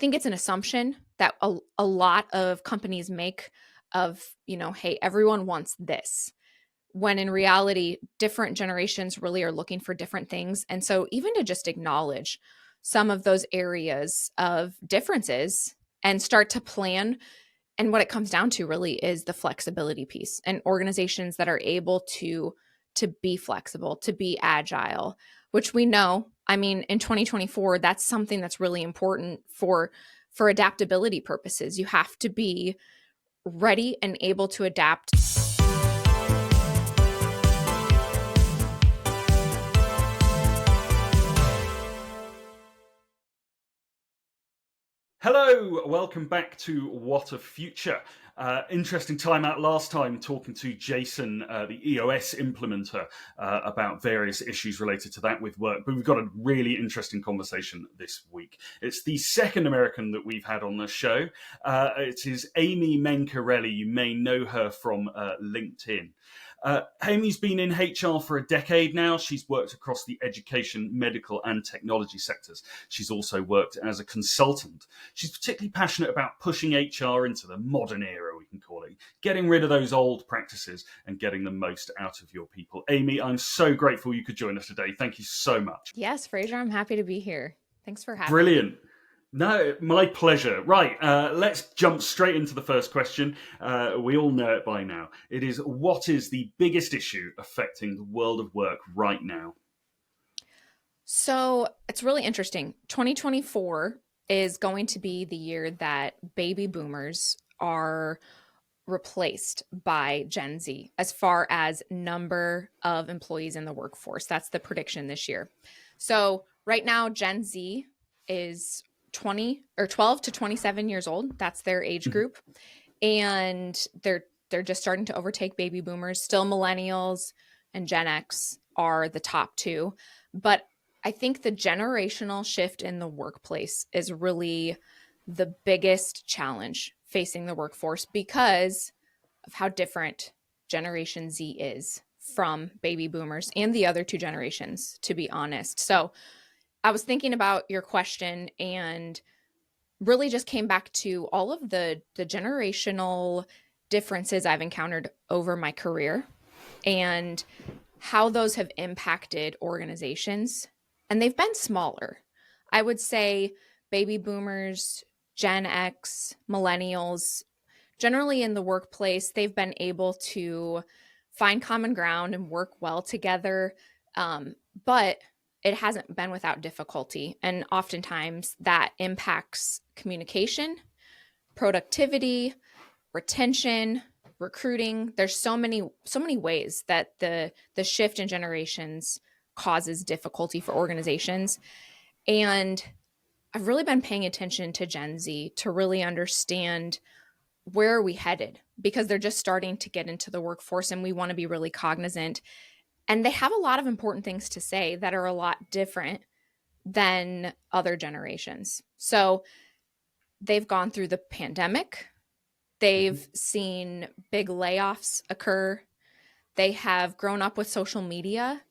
think it's an assumption that a lot of companies make of, hey, everyone wants this, when in reality, different generations really are looking for different things. And so even to just acknowledge some of those areas of differences and start to plan. And what it comes down to really is the flexibility piece, and organizations that are able to be flexible, to be agile, which we know, I mean, in 2024, that's something that's really important for adaptability purposes. You have to be ready and able to adapt. Hello, welcome back to What a Future. Interesting time out last time talking to Jason, the EOS implementer, about various issues related to that with work. But we've got a really interesting conversation this week. It's the second American that we've had on the show. It is Amy Mencarelli. You may know her from LinkedIn. Amy's been in HR for a decade now. She's worked across the education, medical, and technology sectors. She's also worked as a consultant. She's particularly passionate about pushing HR into the modern era, we can call it, getting rid of those old practices and getting the most out of your people. Amy, I'm so grateful you could join us today. Thank you so much. Yes, Fraser, I'm happy to be here. Thanks for having me. Brilliant. No, my pleasure. Right, let's jump straight into the first question. We all know it by now. It is, what is the biggest issue affecting the world of work right now? So it's really interesting. 2024 is going to be the year that baby boomers are replaced by Gen Z as far as number of employees in the workforce. That's the prediction this year. So right now, Gen Z is 20 or 12 to 27 years old. That's their age group. And they're just starting to overtake baby boomers. Still millennials and Gen X are the top two. But I think the generational shift in the workplace is really the biggest challenge facing the workforce because of how different Generation Z is from baby boomers and the other two generations, to be honest. So I was thinking about your question and really just came back to all of the generational differences I've encountered over my career and how those have impacted organizations. And they've been smaller. I would say baby boomers, Gen X, millennials, generally in the workplace, they've been able to find common ground and work well together. But it hasn't been without difficulty. And oftentimes that impacts communication, productivity, retention, recruiting. There's so many ways that the shift in generations causes difficulty for organizations. And I've really been paying attention to Gen Z to really understand where are we headed, because they're just starting to get into the workforce and we want to be really cognizant. And they have a lot of important things to say that are a lot different than other generations. So they've gone through the pandemic. They've seen big layoffs occur. They have grown up with social media.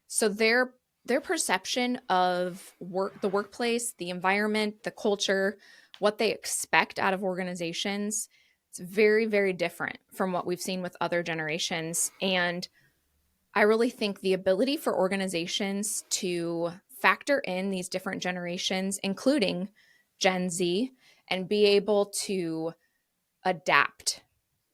So their perception of the workplace, the environment, the culture, what they expect out of organizations, it's very, very different from what we've seen with other generations. And I really think the ability for organizations to factor in these different generations, including Gen Z, and be able to adapt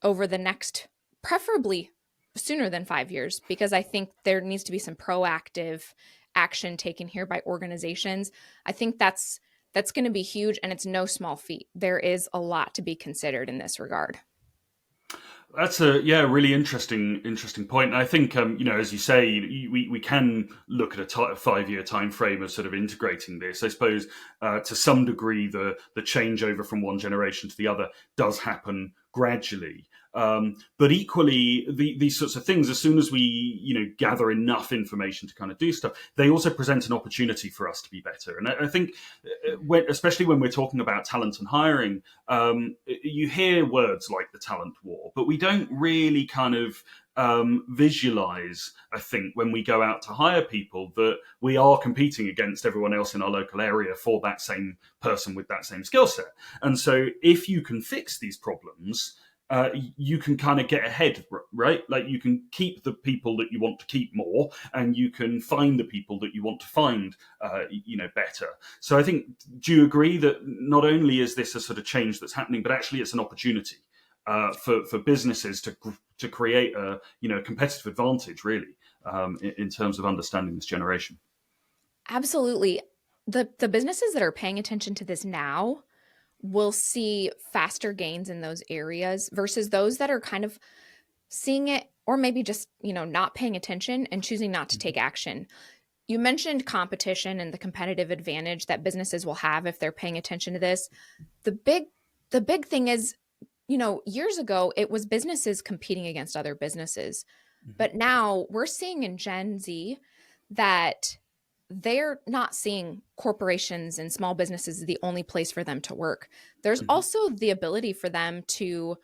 over the next, preferably sooner than 5 years, because I think there needs to be some proactive action taken here by organizations. I think that's going to be huge, and it's no small feat. There is a lot to be considered in this regard. That's a really interesting point. And I think as you say, we can look at a 5-year time frame of sort of integrating this. I suppose to some degree the changeover from one generation to the other does happen gradually. But equally, these sorts of things, as soon as we, gather enough information to kind of do stuff, they also present an opportunity for us to be better. And I think, especially when we're talking about talent and hiring, you hear words like the talent war, but we don't really kind of visualize, I think, when we go out to hire people, that we are competing against everyone else in our local area for that same person with that same skill set. And so if you can fix these problems, you can kind of get ahead, right? Like you can keep the people that you want to keep more, and you can find the people that you want to find, better. So I think, do you agree that not only is this a sort of change that's happening, but actually it's an opportunity for businesses to create a competitive advantage, really, in terms of understanding this generation? Absolutely. The businesses that are paying attention to this now will see faster gains in those areas versus those that are kind of seeing it or maybe just, not paying attention and choosing not to take action. You mentioned competition and the competitive advantage that businesses will have if they're paying attention to this. The big thing is, years ago it was businesses competing against other businesses. Mm-hmm. But now we're seeing in Gen Z that they're not seeing corporations and small businesses as the only place for them to work. There's Mm-hmm. also the ability for them to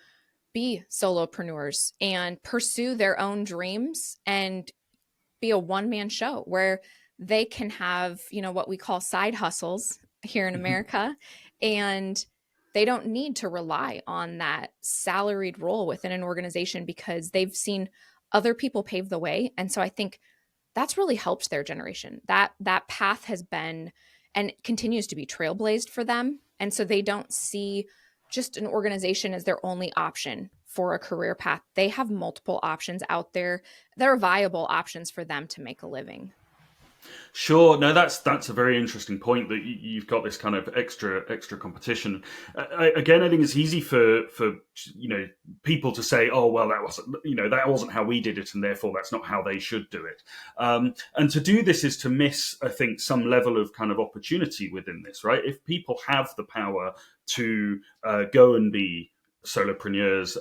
be solopreneurs and pursue their own dreams and be a one-man show where they can have, what we call side hustles here in Mm-hmm. America, and they don't need to rely on that salaried role within an organization because they've seen other people pave the way. And so I think that's really helped their generation. That path has been and continues to be trailblazed for them. And so they don't see just an organization as their only option for a career path. They have multiple options out there that are viable options for them to make a living. Sure. No, that's a very interesting point, that you've got this kind of extra competition. Again, I think it's easy for people to say, oh well, that wasn't how we did it, and therefore that's not how they should do it. And to do this is to miss, I think, some level of kind of opportunity within this, right? If people have the power to go and be solopreneurs,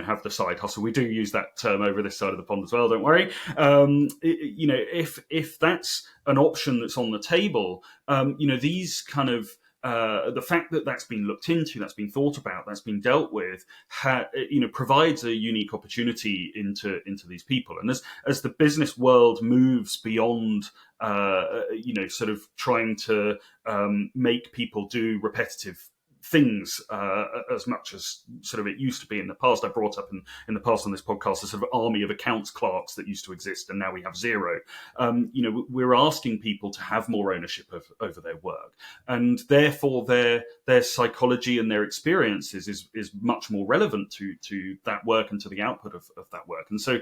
have the side hustle. We do use that term over this side of the pond as well. Don't worry. If that's an option that's on the table, these kind of the fact that that's been looked into, that's been thought about, that's been dealt with, provides a unique opportunity into these people. And as the business world moves beyond, sort of trying to make people do repetitive things as much as sort of it used to be in the past. I brought up in the past on this podcast a sort of army of accounts clerks that used to exist, and now we have zero. We're asking people to have more ownership over their work, and therefore their psychology and their experiences is much more relevant to that work and to the output of that work. And so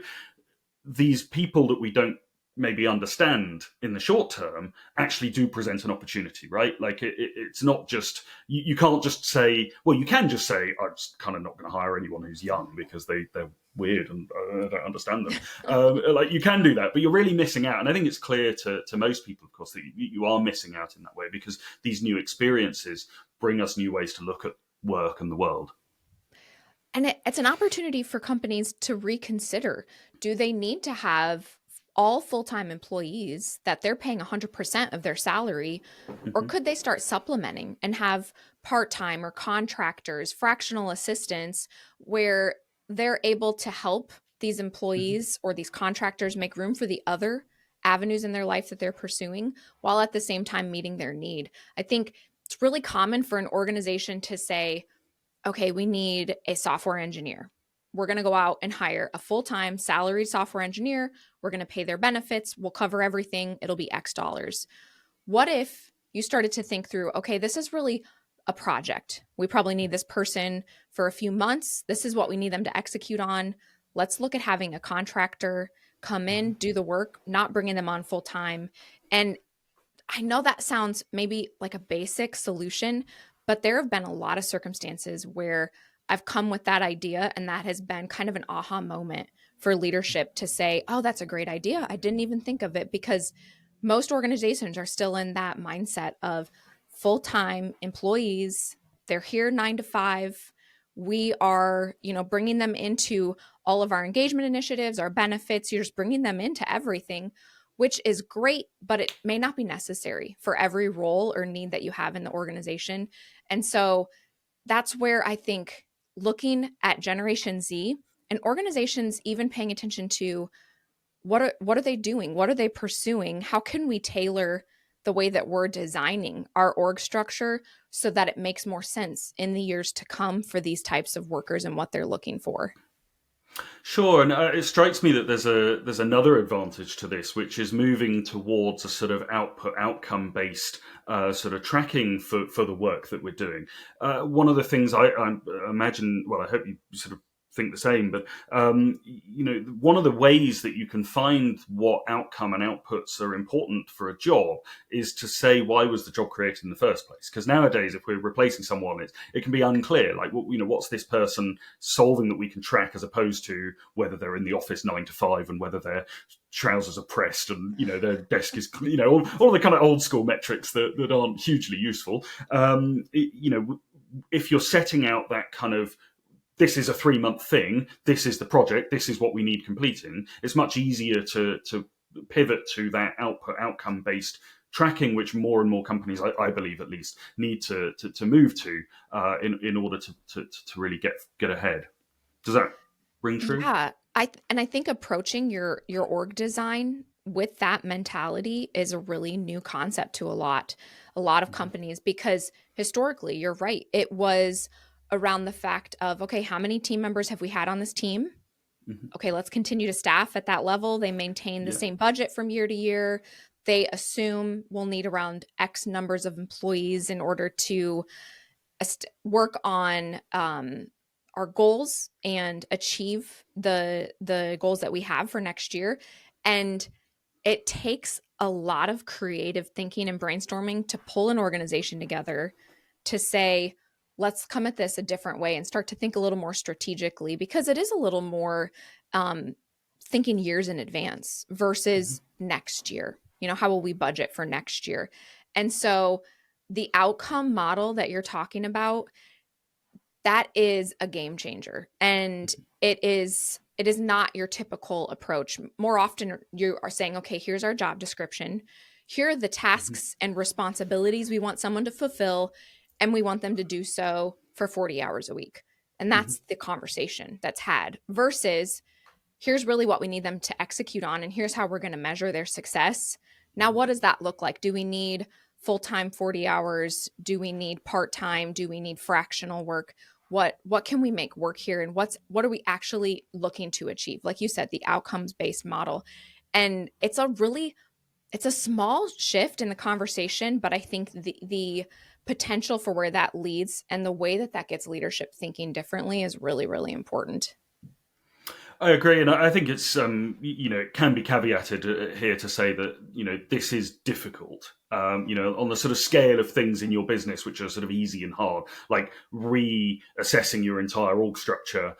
these people that we don't maybe understand in the short term actually do present an opportunity, right? Like it's not just, you can't just say, well, you can just say, I'm just kind of not going to hire anyone who's young because they're weird and I don't understand them. Like you can do that, but you're really missing out. And I think it's clear to most people, of course, that you are missing out in that way, because these new experiences bring us new ways to look at work and the world. And it's an opportunity for companies to reconsider. Do they need to have all full-time employees that they're paying 100% of their salary, or Mm-hmm. could they start supplementing and have part-time or contractors, fractional assistants, where they're able to help these Mm-hmm. employees or these contractors make room for the other avenues in their life that they're pursuing while at the same time meeting their need? I think it's really common for an organization to say, okay, we need a software engineer. We're going to go out and hire a full-time salaried software engineer. We're going to pay their benefits. We'll cover everything. It'll be X dollars. What if you started to think through, okay, this is really a project. We probably need this person for a few months. This is what we need them to execute on. Let's look at having a contractor come in, do the work, not bringing them on full time. And I know that sounds maybe like a basic solution, but there have been a lot of circumstances where I've come with that idea, and that has been kind of an aha moment for leadership to say, oh, that's a great idea. I didn't even think of it, because most organizations are still in that mindset of full-time employees. They're here 9 to 5. We are, bringing them into all of our engagement initiatives, our benefits. You're just bringing them into everything, which is great, but it may not be necessary for every role or need that you have in the organization. And so that's where I think looking at Generation Z and organizations even paying attention to what are they doing? What are they pursuing? How can we tailor the way that we're designing our org structure so that it makes more sense in the years to come for these types of workers and what they're looking for? Sure, and it strikes me that there's another advantage to this, which is moving towards a sort of output outcome based sort of tracking for the work that we're doing. One of the things I imagine, well, I hope you sort of think the same, but one of the ways that you can find what outcome and outputs are important for a job is to say why was the job created in the first place? Because nowadays, if we're replacing someone, it can be unclear. Like, what's this person solving that we can track, as opposed to whether they're in the office 9 to 5 and whether their trousers are pressed and their desk is all the kind of old school metrics that aren't hugely useful. If you're setting out that kind of, this is a 3-month thing, this is the project, this is what we need completing, it's much easier to pivot to that output outcome based tracking, which more and more companies, I believe at least, need to move to in order to really get ahead. Does that ring true? Yeah, I think approaching your org design with that mentality is a really new concept to a lot of Mm-hmm. companies, because historically, you're right, it was around the fact of, okay, how many team members have we had on this team? Mm-hmm. Okay, let's continue to staff at that level. They maintain the Yeah. same budget from year to year. They assume we'll need around X numbers of employees in order to work on our goals and achieve the goals that we have for next year. And it takes a lot of creative thinking and brainstorming to pull an organization together to say, let's come at this a different way and start to think a little more strategically, because it is a little more um, thinking years in advance Mm-hmm. versus next year. How will we budget for next year? And so the outcome model that you're talking about, that is a game changer. And it is not your typical approach. More often you are saying, okay, here's our job description, here are the Mm-hmm. tasks and responsibilities we want someone to fulfill, and we want them to do so for 40 hours a week. And Mm-hmm. that's the conversation that's had, versus here's really what we need them to execute on, and here's how we're going to measure their success. Now, Mm-hmm. what does that look like? Do we need full-time 40 hours? Do we need part-time? Do we need fractional work? What can we make work here, and what are we actually looking to achieve? Like you said, the outcomes based model. And it's a small shift in the conversation, but I think the potential for where that leads and the way that that gets leadership thinking differently is really, really important. I agree, and I think it's it can be caveated here to say that this is difficult. On the sort of scale of things in your business, which are sort of easy and hard, like reassessing your entire org structure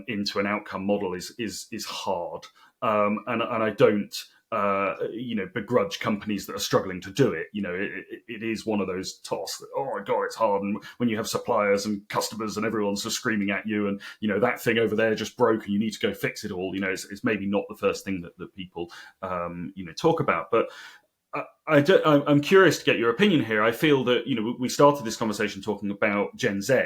into an outcome model is hard, and I don't begrudge companies that are struggling to do it. It is one of those tasks that, oh my god, it's hard. And when you have suppliers and customers and everyone's just screaming at you, and that thing over there just broke, and you need to go fix it all. It's maybe not the first thing that people talk about, but. I'm curious to get your opinion here. I feel that we started this conversation talking about Gen Z.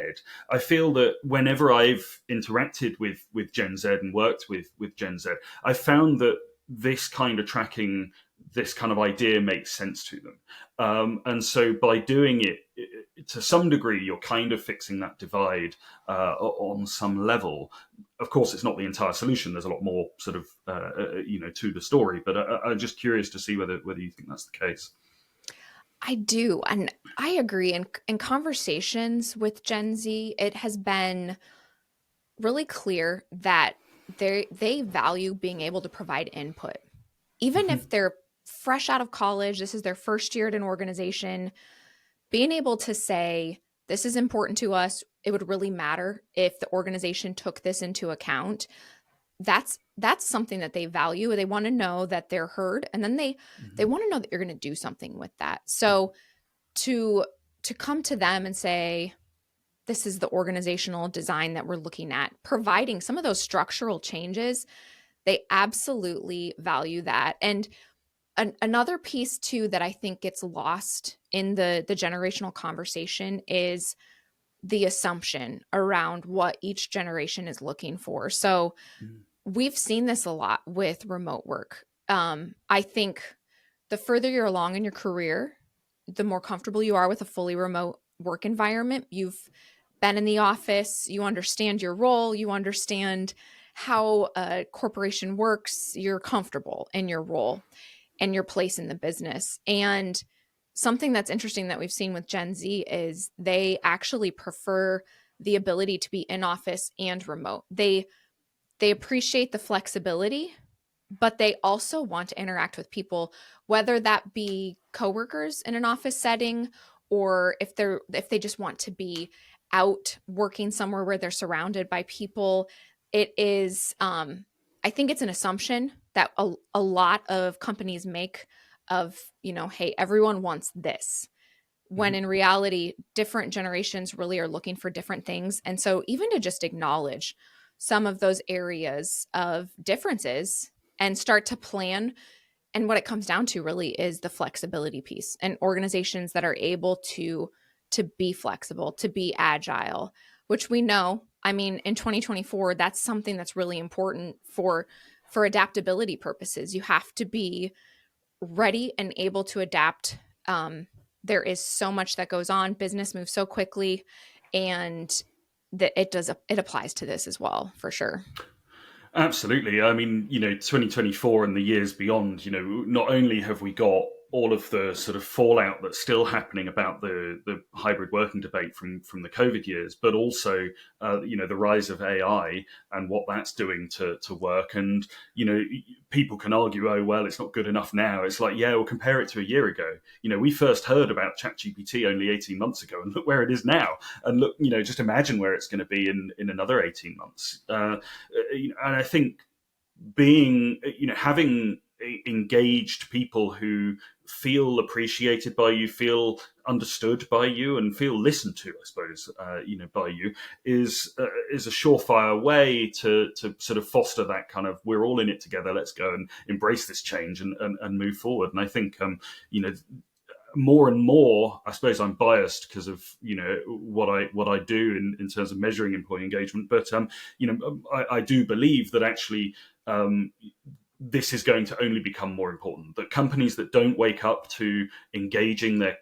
I feel that whenever I've interacted with Gen Z and worked with Gen Z, I found that this kind of tracking, this kind of idea makes sense to them. And so by doing it, to some degree, you're kind of fixing that divide on some level. Of course, it's not the entire solution. There's a lot more sort of, to the story. But I'm just curious to see whether you think that's the case. I do. And I agree. In conversations with Gen Z, it has been really clear that they value being able to provide input. Even Mm-hmm. if they're fresh out of college, this is their first year at an organization, being able to say, this is important to us. It would really matter if the organization took this into account. That's something that they value. They want to know that they're heard, and then they Mm-hmm. want to know that you're going to do something with that. So to come to them and say, this is the organizational design that we're looking at, providing some of those structural changes. They absolutely value that. And another piece too that I think gets lost in the generational conversation is the assumption around what each generation is looking for. So Mm. we've seen this a lot with remote work. I think the further you're along in your career, the more comfortable you are with a fully remote work environment. You've been in the office, you understand your role, you understand how a corporation works, you're comfortable in your role and your place in the business. And something that's interesting that we've seen with Gen Z is they actually prefer the ability to be in office and remote. They appreciate the flexibility, but they also want to interact with people, whether that be coworkers in an office setting, or if they just want to be out working somewhere where they're surrounded by people. It is I think it's an assumption that a lot of companies make of, hey, everyone wants this, when Mhm. in reality, different generations really are looking for different things. And so, even to just acknowledge some of those areas of differences and start to plan. And what it comes down to really is the flexibility piece, and organizations that are able to be flexible, to be agile, which we know, I mean, in 2024, that's something that's really important for adaptability purposes. You have to be ready and able to adapt. There is so much that goes on. Business moves so quickly, and that it applies to this as well, for sure. Absolutely. I mean, 2024 and the years beyond, not only have we got all of the sort of fallout that's still happening about the hybrid working debate from the COVID years, but also, the rise of AI and what that's doing to work. And, people can argue, oh, well, it's not good enough now. It's like, yeah, well, compare it to a year ago. We first heard about ChatGPT only 18 months ago, and look where it is now. And look, just imagine where it's going to be in another 18 months. And I think having engaged people who feel appreciated by you, feel understood by you, and feel listened to, I suppose, by you, is a surefire way to sort of foster that kind of, we're all in it together, let's go and embrace this change and move forward. And I think more and more, I suppose I'm biased because of what I do in terms of measuring employee engagement, but I do believe that actually this is going to only become more important. That companies that don't wake up to engaging their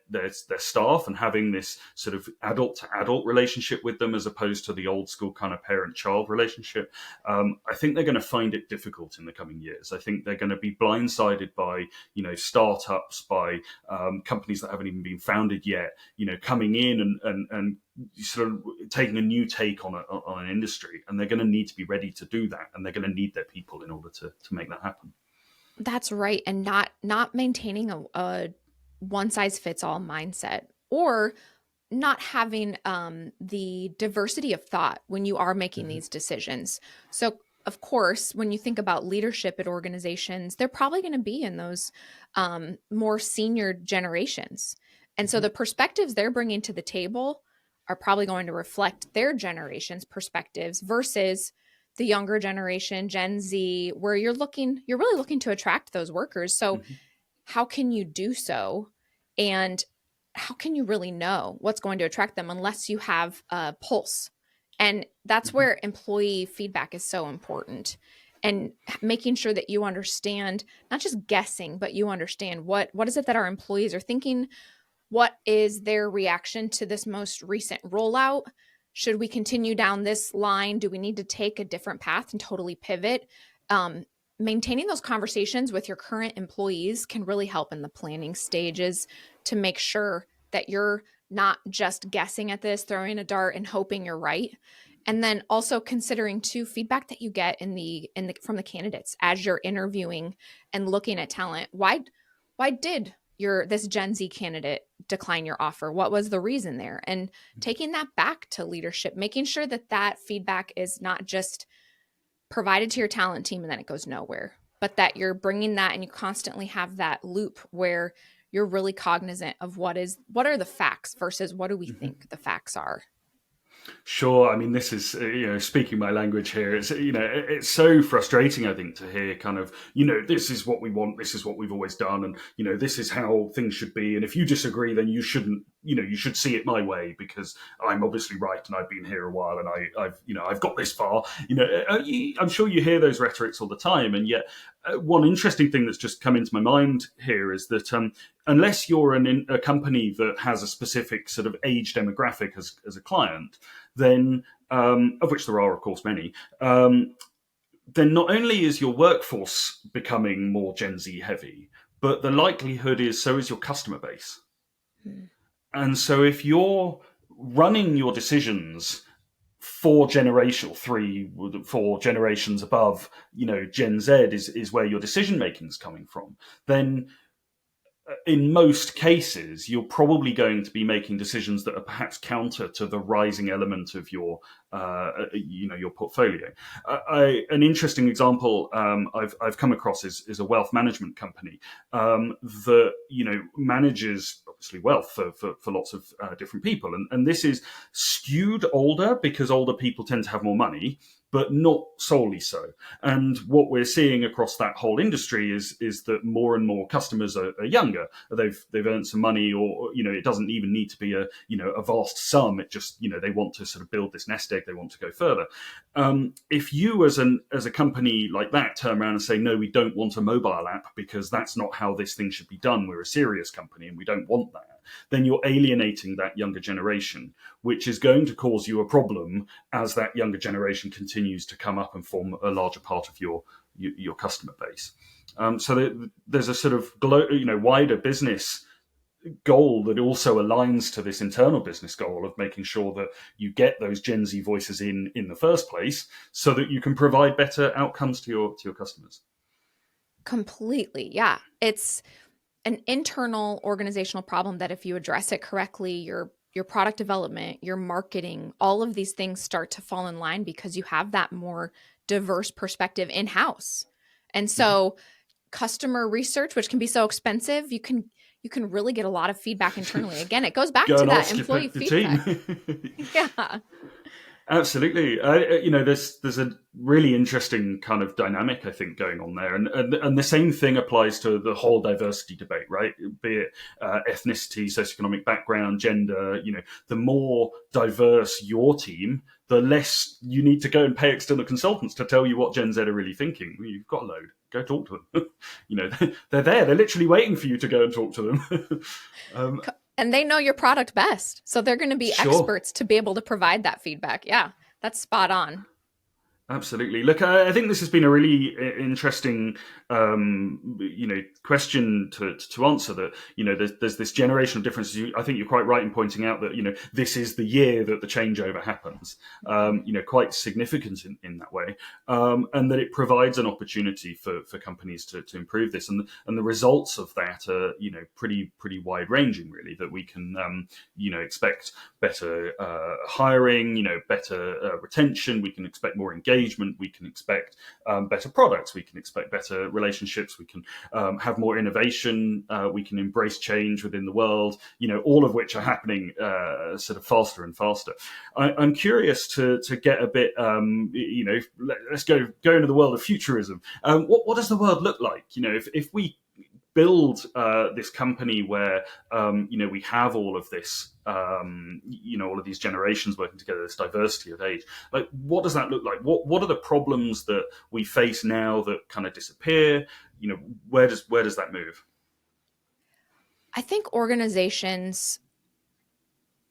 staff and having this sort of adult to adult relationship with them, as opposed to the old school kind of parent child relationship, I think they're going to find it difficult in the coming years. I think they're going to be blindsided by startups, by companies that haven't even been founded yet, coming in and sort of taking a new take on an industry, and they're going to need to be ready to do that, and they're going to need their people in order to make that happen. That's right. And not maintaining a one size fits all mindset, or not having the diversity of thought when you are making Mm-hmm. these decisions. So, of course, when you think about leadership at organizations, they're probably going to be in those more senior generations. And so Mm-hmm. the perspectives they're bringing to the table are probably going to reflect their generation's perspectives versus the younger generation, Gen Z, where you're really looking to attract those workers. So, Mm-hmm. how can you do so? And how can you really know what's going to attract them unless you have a pulse? And that's Mm-hmm. where employee feedback is so important. And making sure that you understand, not just guessing, but you understand what is it that our employees are thinking? What is their reaction to this most recent rollout? Should we continue down this line? Do we need to take a different path and totally pivot? Um, Maintaining those conversations with your current employees can really help in the planning stages to make sure that you're not just guessing at this, throwing a dart and hoping you're right. And then also considering too feedback that you get in the from the candidates as you're interviewing and looking at talent. Why did your this Gen Z candidate decline your offer? What was the reason there? And taking that back to leadership, making sure that that feedback is not just provided to your talent team and then it goes nowhere, but that you're bringing that and you constantly have that loop where you're really cognizant of what are the facts versus what do we Mm-hmm. think the facts are. Sure. I mean, this is speaking my language here. It's it's so frustrating. I think to hear kind of this is what we want. This is what we've always done, and this is how things should be. And if you disagree, then you shouldn't. You should see it my way because I'm obviously right, and I've been here a while, and I've got this far. I'm sure you hear those rhetorics all the time, and yet one interesting thing that's just come into my mind here is that unless you're a company that has a specific sort of age demographic as a client, then of which there are, of course, many, then not only is your workforce becoming more Gen Z heavy, but the likelihood is so is your customer base. Hmm. And so if you're running your decisions three, 4 generations above, Gen Z is where your decision making is coming from, then in most cases, you're probably going to be making decisions that are perhaps counter to the rising element of your portfolio. An interesting example I've come across is a wealth management company that manages obviously wealth for lots of different people, and this is skewed older because older people tend to have more money, but not solely so. And what we're seeing across that whole industry is that more and more customers are younger. They've earned some money, or it doesn't even need to be a vast sum. It just they want to sort of build this nest egg. They want to go further. If you as a company like that turn around and say no, we don't want a mobile app because that's not how this thing should be done. We're a serious company and we don't want that. Then you're alienating that younger generation, which is going to cause you a problem as that younger generation continues to come up and form a larger part of your customer base. So there's a sort of wider business goal that also aligns to this internal business goal of making sure that you get those Gen Z voices in the first place, so that you can provide better outcomes to your customers. Completely. Yeah. It's an internal organizational problem that if you address it correctly, your product development, your marketing, all of these things start to fall in line because you have that more diverse perspective in-house. And Mhm. so customer research, which can be so expensive, you can really get a lot of feedback internally. Again, it goes back Go to and that ask employee your team. feedback. Yeah. Absolutely. There's a really interesting kind of dynamic, I think, going on there, and the same thing applies to the whole diversity debate, right? Be it ethnicity, socioeconomic background, gender. The more diverse your team, the less you need to go and pay external consultants to tell you what Gen Z are really thinking. You've got a load. Go talk to them. They're there. They're literally waiting for you to go and talk to them. um, And they know your product best. So they're going to be sure. experts to be able to provide that feedback. Yeah. That's spot on. Absolutely. Look, I think this has been a really interesting, question to answer. That there's this generational difference. I think you're quite right in pointing out that this is the year that the changeover happens. Quite significant in that way, and that it provides an opportunity for companies to improve this, and the results of that are pretty wide ranging. Really, that we can expect better hiring, better retention. We can expect more engagement. We can expect better products. We can expect better relationships. We can have more innovation. We can embrace change within the world. All of which are happening sort of faster and faster. I'm curious to get a bit. Let's go into the world of futurism. What does the world look like? If we build this company where we have all of this all of these generations working together, this diversity of age, like what does that look like? What are the problems that we face now that kind of disappear? Where does that move? I think organizations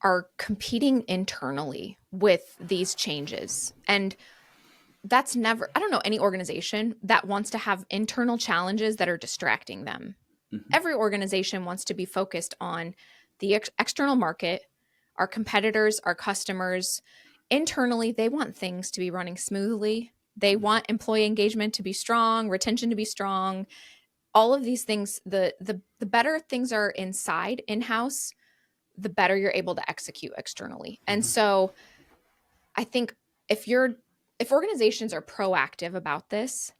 are competing internally with these changes. And that's never, I don't know any organization that wants to have internal challenges that are distracting them. Mm-hmm. Every organization wants to be focused on the external market, our competitors, our customers. Internally, they want things to be running smoothly. They want employee engagement to be strong, retention to be strong. All of these things, the better things are inside in-house, the better you're able to execute externally. And Mm-hmm. so I think if organizations are proactive about this,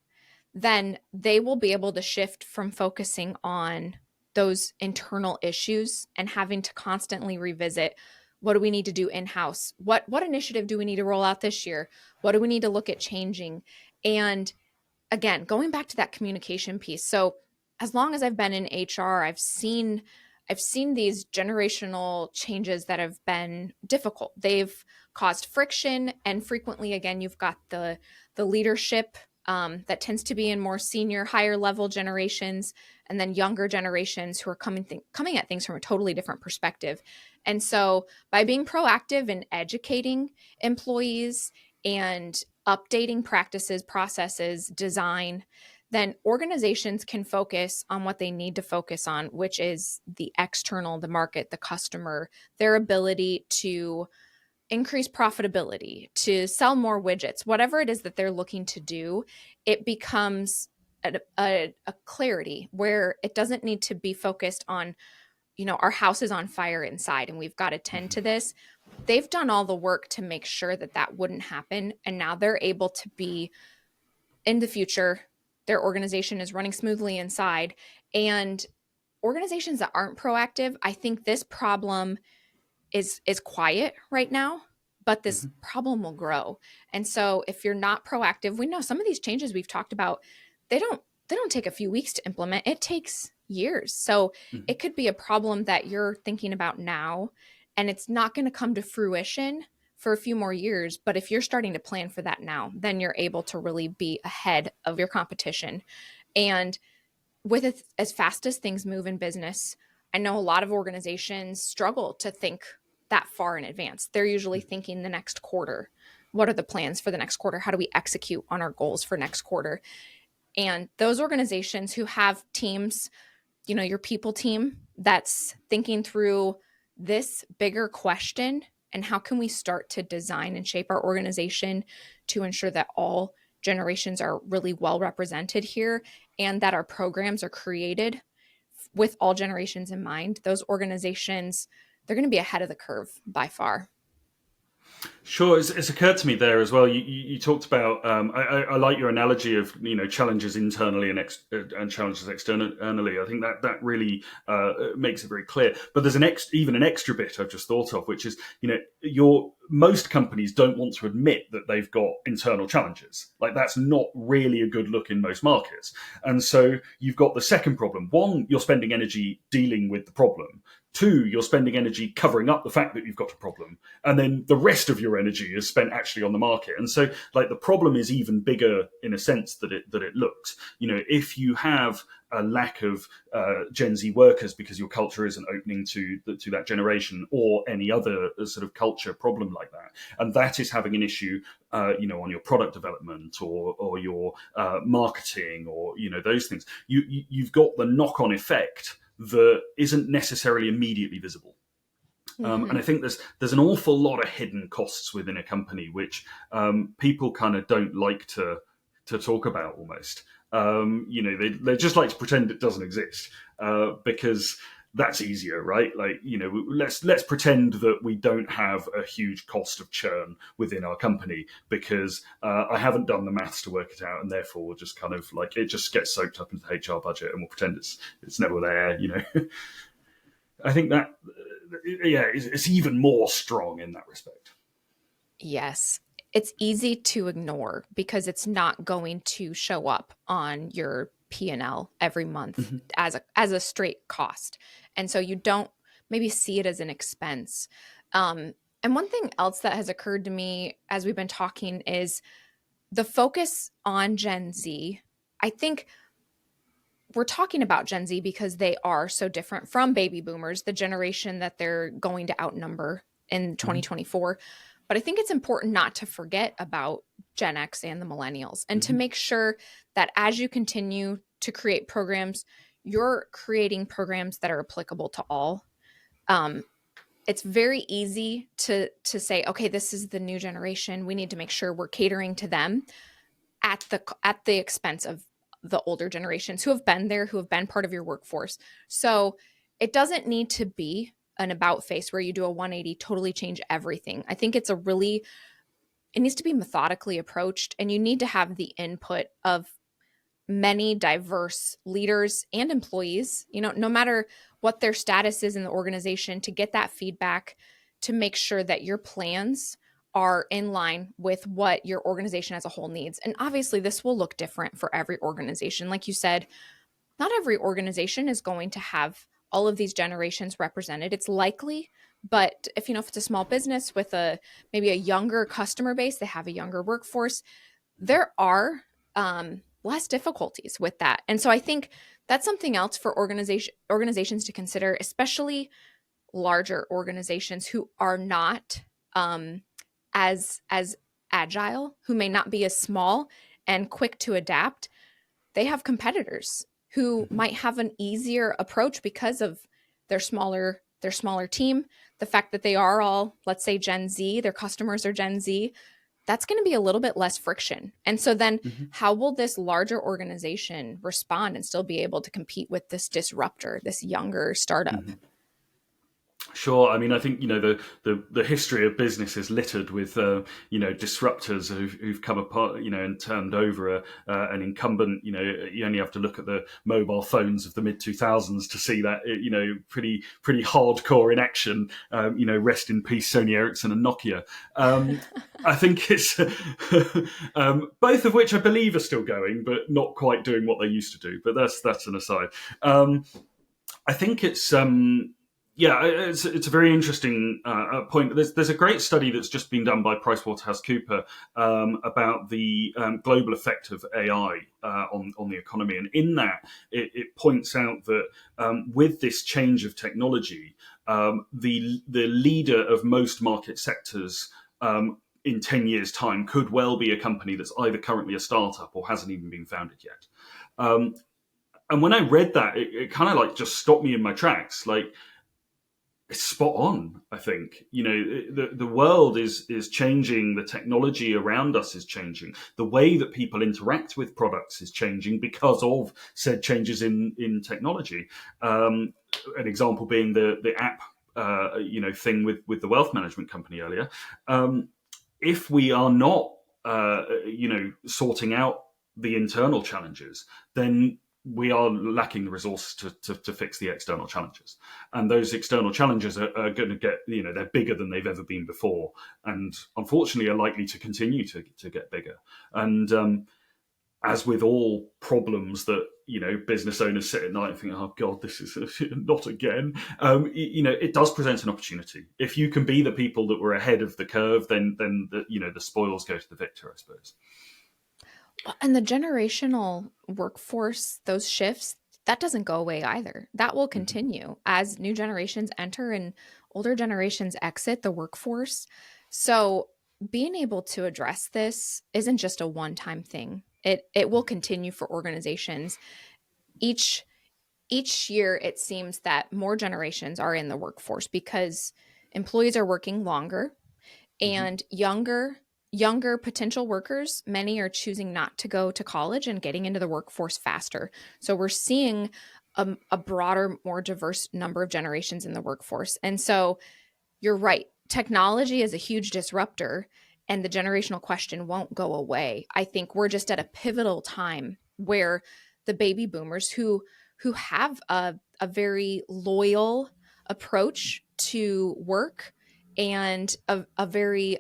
then they will be able to shift from focusing on those internal issues and having to constantly revisit What do we need to do in-house? What initiative do we need to roll out this year? What do we need to look at changing? And again, going back to that communication piece. So as long as I've been in HR, I've seen these generational changes that have been difficult. They've caused friction, and frequently, again, you've got the leadership that tends to be in more senior, higher level generations, and then younger generations who are coming at things from a totally different perspective. And so, by being proactive and educating employees and updating practices, processes, design, then organizations can focus on what they need to focus on, which is the external, the market, the customer, their ability to increase profitability, to sell more widgets, whatever it is that they're looking to do. It becomes a clarity where it doesn't need to be focused on, our house is on fire inside and we've got to tend to this. They've done all the work to make sure that that wouldn't happen. And now they're able to be in the future. Their organization is running smoothly inside. And organizations that aren't proactive, I think this problem is quiet right now, but this Mhm. problem will grow. And so if you're not proactive, we know some of these changes we've talked about, they don't take a few weeks to implement. It takes years. So Mhm. it could be a problem that you're thinking about now, and it's not going to come to fruition for a few more years. But if you're starting to plan for that now, then you're able to really be ahead of your competition. And with as fast as things move in business, I know a lot of organizations struggle to think that far in advance. They're usually thinking the next quarter. What are the plans for the next quarter? How do we execute on our goals for next quarter? And those organizations who have teams, your people team that's thinking through this bigger question, and how can we start to design and shape our organization to ensure that all generations are really well represented here, and that our programs are created with all generations in mind. Those organizations, they're going to be ahead of the curve by far. Sure, it's occurred to me there as well. You talked about. I like your analogy of challenges internally and challenges externally. I think that really makes it very clear. But there's even an extra bit I've just thought of, which is your most companies don't want to admit that they've got internal challenges. Like that's not really a good look in most markets. And so you've got the second problem. One, you're spending energy dealing with the problem. Two, you're spending energy covering up the fact that you've got a problem. And then the rest of your energy is spent actually on the market. And so like the problem is even bigger in a sense that it looks. If you have a lack of Gen Z workers because your culture isn't opening to that generation, or any other sort of culture problem like that, and that is having an issue, on your product development or your marketing, or those things, you've got the knock on effect that isn't necessarily immediately visible. And Mm-hmm. I think there's an awful lot of hidden costs within a company, which people kind of don't like to talk about almost. They just like to pretend it doesn't exist because that's easier, right? Like, let's pretend that we don't have a huge cost of churn within our company because I haven't done the maths to work it out, and therefore we'll just kind of like it just gets soaked up into the HR budget, and we'll pretend it's never there. I think that yeah, it's even more strong in that respect. Yes. It's easy to ignore because it's not going to show up on your P&L every month Mhm. as a straight cost. And so you don't maybe see it as an expense. And one thing else that has occurred to me as we've been talking is the focus on Gen Z. I think we're talking about Gen Z because they are so different from baby boomers, the generation that they're going to outnumber in Mhm. 2024. But I think it's important not to forget about Gen X and the millennials, and to Mhm. make sure that as you continue to create programs, you're creating programs that are applicable to all. Um, it's very easy to say, okay, this is the new generation. We need to make sure we're catering to them at the expense of the older generations who have been there, who have been part of your workforce. So it doesn't need to be an about face where you do a 180, totally change everything. I think it needs to be methodically approached, and you need to have the input of many diverse leaders and employees, no matter what their status is in the organization, to get that feedback, to make sure that your plans are in line with what your organization as a whole needs. And obviously, this will look different for every organization. Like you said, not every organization is going to have all of these generations represented. It's likely, but if it's a small business with a maybe a younger customer base, they have a younger workforce, there are less difficulties with that. And so I think that's something else for organizations to consider, especially larger organizations who are not as agile, who may not be as small and quick to adapt. They have competitors who Mhm. might have an easier approach because of their smaller team, the fact that they are all, let's say, Gen Z, their customers are Gen Z. That's going to be a little bit less friction. And so then Mhm. how will this larger organization respond and still be able to compete with this disruptor, this younger startup? Mhm. Sure. I mean, I think the history of business is littered with disruptors who've come apart, and turned over an incumbent. You only have to look at the mobile phones of the mid 2000s to see that pretty hardcore in action. Rest in peace, Sony Ericsson and Nokia. I think it's both of which I believe are still going, but not quite doing what they used to do. But that's an aside. I think it's a very interesting point. There's a great study that's just been done by PricewaterhouseCoopers about the global effect of AI on the economy, and in that it points out that with this change of technology, the leader of most market sectors. In 10 years' time, could well be a company that's either currently a startup or hasn't even been founded yet. Um, and when I read that, it kind of like just stopped me in my tracks. Like, it's spot on. I think the world is changing. The technology around us is changing. The way that people interact with products is changing because of said changes in technology. An example being the app thing with the wealth management company earlier. If we are not sorting out the internal challenges, then we are lacking the resources to fix the external challenges. And those external challenges are going to get, they're bigger than they've ever been before. And unfortunately are likely to continue to get bigger. And as with all problems that, business owners sit at night and think, oh God, this is not again. It does present an opportunity. If you can be the people that were ahead of the curve, then the spoils go to the victor, I suppose. And the generational workforce, those shifts, that doesn't go away either. That will Mm-hmm. continue as new generations enter and older generations exit the workforce. So being able to address this isn't just a one-time thing. It will continue for organizations. Each each year it seems that more generations are in the workforce because employees are working longer Mm-hmm. and younger potential workers, many are choosing not to go to college and getting into the workforce faster. So we're seeing a broader, more diverse number of generations in the workforce. And so you're right, technology is a huge disruptor and the generational question won't go away. I think we're just at a pivotal time where the baby boomers who have a very loyal approach to work and a very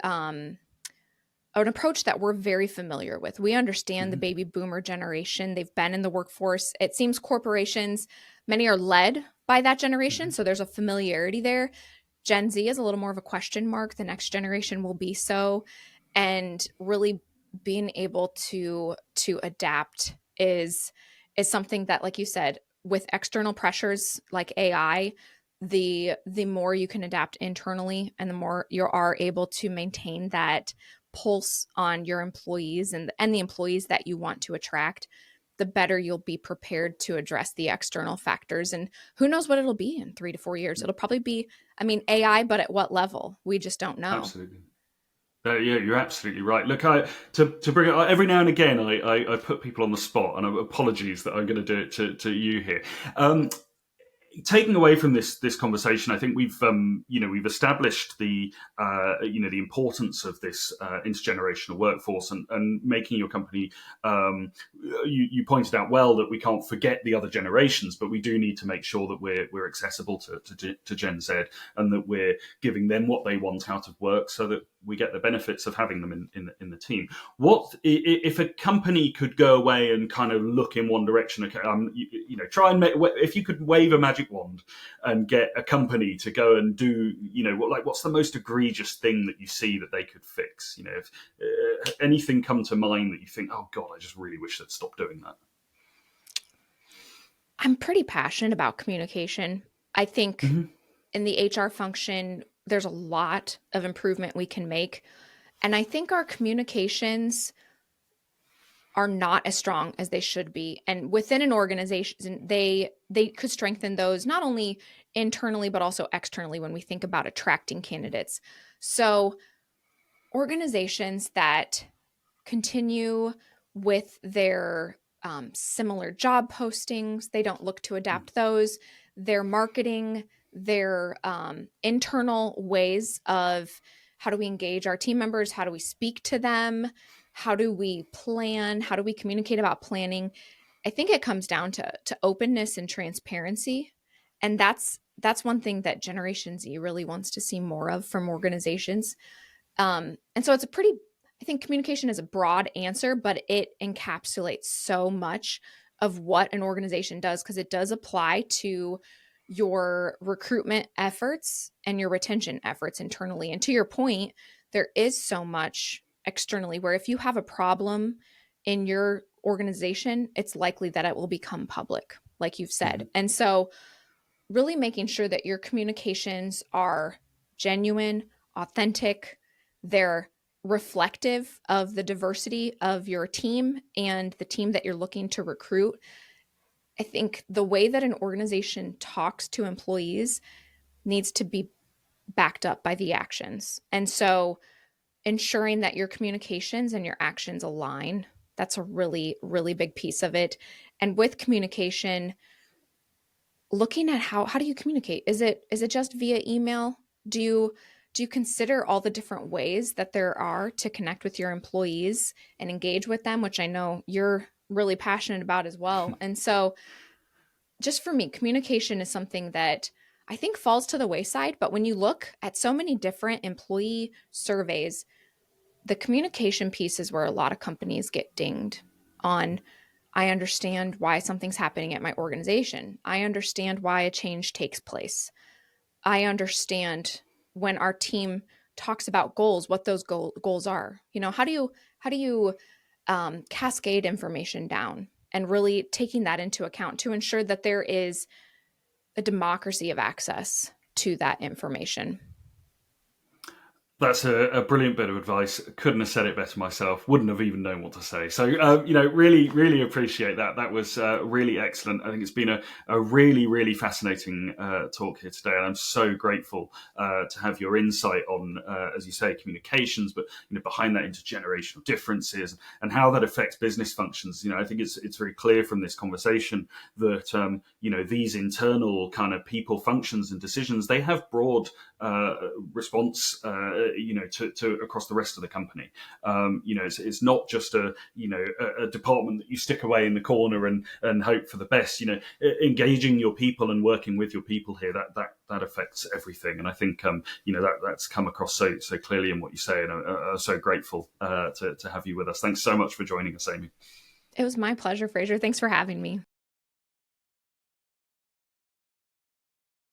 an approach that we're very familiar with. We understand the Mm-hmm. baby boomer generation. They've been in the workforce. It seems corporations, many are led by that generation. Mm-hmm. So there's a familiarity there. Gen Z is a little more of a question mark. The next generation will be so. And really being able to adapt is something that, like you said, with external pressures like AI, the more you can adapt internally and the more you are able to maintain that pulse on your employees and the employees that you want to attract, the better you'll be prepared to address the external factors. And who knows what it'll be in 3 to 4 years? It'll probably be, I mean, AI, but at what level? We just don't know. Absolutely. Yeah, you're absolutely right. Look, to bring it every now and again, I put people on the spot, and apologies that I'm going to do it to you here. Um, taking away from this conversation, I think we've established the importance of this intergenerational workforce, and making your company. You pointed out well that we can't forget the other generations, but we do need to make sure that we're accessible to Gen Z, and that we're giving them what they want out of work, so that we get the benefits of having them in the team. What if a company could go away and kind of look in one direction? Okay, try and if you could wave a magic wand and get a company to go and do, what's the most egregious thing that you see that they could fix? If anything come to mind that you think, oh God, I just really wish they'd stop doing that. I'm pretty passionate about communication. I think Mm-hmm. in the HR function, there's a lot of improvement we can make. And I think our communications are not as strong as they should be. And within an organization, they could strengthen those not only internally but also externally when we think about attracting candidates. So organizations that continue with their similar job postings, they don't look to adapt those, their marketing, their internal ways of how do we engage our team members, how do we speak to them, how do we plan, how do we communicate about planning. I think it comes down to openness and transparency, and that's one thing that Generation Z really wants to see more of from organizations. And so it's a pretty, I think communication is a broad answer, but it encapsulates so much of what an organization does, because it does apply to your recruitment efforts and your retention efforts internally. And to your point, there is so much externally where if you have a problem in your organization, it's likely that it will become public, like you've said. Mm-hmm. And so, really making sure that your communications are genuine, authentic, they're reflective of the diversity of your team and the team that you're looking to recruit. I think the way that an organization talks to employees needs to be backed up by the actions. And so ensuring that your communications and your actions align, that's a really, really big piece of it. And with communication, looking at how do you communicate? Is it just via email? Do you consider all the different ways that there are to connect with your employees and engage with them, which I know you're really passionate about as well. And so just for me, communication is something that I think falls to the wayside, but when you look at so many different employee surveys, the communication piece is where a lot of companies get dinged on. I understand why something's happening at my organization. I understand why a change takes place. I understand when our team talks about goals, what those goals are. How do you cascade information down, and really taking that into account to ensure that there is a democracy of access to that information. That's a brilliant bit of advice. Couldn't have said it better myself. Wouldn't have even known what to say. So, really, really appreciate that. That was really excellent. I think it's been a really, really fascinating talk here today. And I'm so grateful to have your insight on, as you say, communications, but, behind that intergenerational differences and how that affects business functions. I think it's very clear from this conversation that, these internal kind of people functions and decisions, they have broad response to across the rest of the company. It's not just a department that you stick away in the corner and hope for the best. Engaging your people and working with your people here, that affects everything. And I think that's come across so clearly in what you say, and I'm so grateful to have you with us. Thanks so much for joining us, Amy. It was my pleasure, Fraser. Thanks for having me.